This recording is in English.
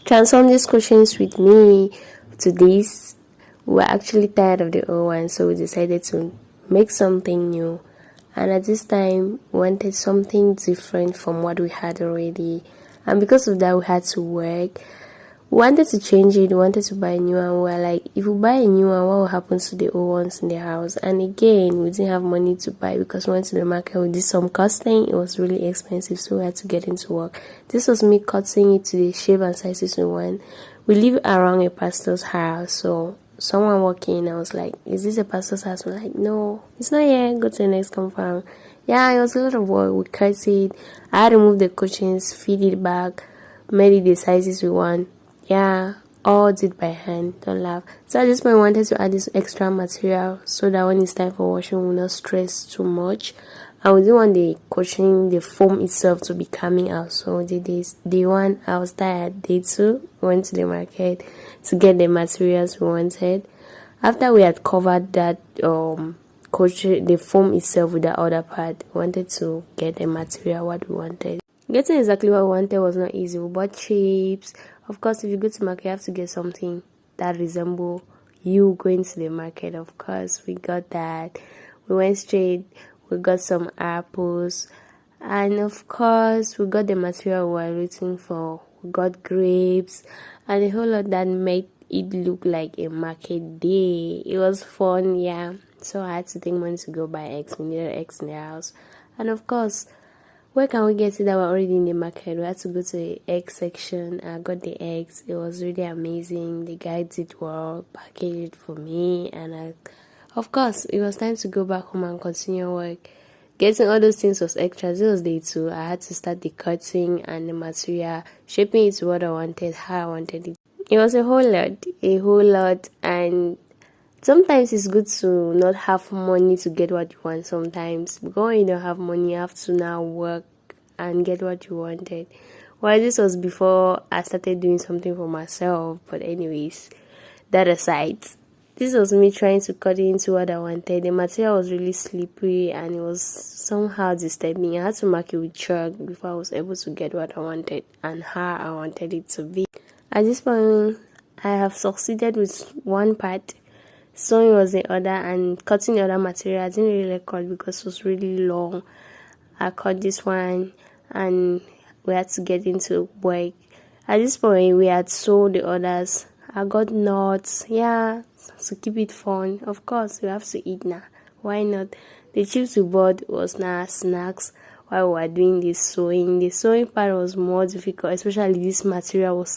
transform these questions with me to this. We were actually tired of the old one, so we decided to make something new. And at this time, we wanted something different from what we had already. And because of that, we had to work. We wanted to change it, we wanted to buy a new one. We were like, if we buy a new one, what will happen to the old ones in the house? And again, we didn't have money to buy because we went to the market, we did some costing. It was really expensive, so we had to get into work. This was me cutting it to the shape and sizes we want. We live around a pastor's house, so someone walking in, I was like, is this a pastor's house? We're like, no, it's not here, go to the next compound. Yeah, it was a lot of work. We cut it, I had to move the cushions, feed it back, made it the sizes we want. Yeah, all did by hand, don't laugh. So at this point, I wanted to add this extra material so that when it's time for washing, we will not stress too much. And we didn't want the cushion, the foam itself to be coming out. So we did this. Day one, I was tired. Day two, we went to the market to get the materials we wanted. After we had covered that cushion, the foam itself with the other part, we wanted to get the material what we wanted. Getting exactly what we wanted was not easy. We bought chips. Of course, if you go to market, you have to get something that resemble you going to the market. Of course, we got that. We went straight. We got some apples. And of course, we got the material we were looking for. We got grapes. And a whole lot that made it look like a market day. It was fun, yeah. So I had to take money to go buy eggs. We needed eggs in the house. And of course, where can we get it that we're already in the market? We had to go to the egg section. I got the eggs. It was really amazing. The guy did well, packaged it for me, and of course, it was time to go back home and continue work. Getting all those things was extra. This was day two. I had to start the cutting and the material, shaping it to what I wanted, how I wanted it. It was a whole lot, and sometimes it's good to not have money to get what you want sometimes. Because when you don't have money, you have to now work and get what you wanted. Well, this was before I started doing something for myself. But anyways, that aside, this was me trying to cut it into what I wanted. The material was really slippery and it was somehow disturbing. I had to mark it with chalk before I was able to get what I wanted and how I wanted it to be. At this point, I have succeeded with one part. Sewing was the other, and cutting the other material I didn't really cut because it was really long. I cut this one and we had to get into work. At this point, we had sewed the others. I got knots, yeah, to keep it fun. Of course, we have to eat now. Why not? The chips we bought was now snacks while we were doing this sewing. The sewing part was more difficult, especially this material was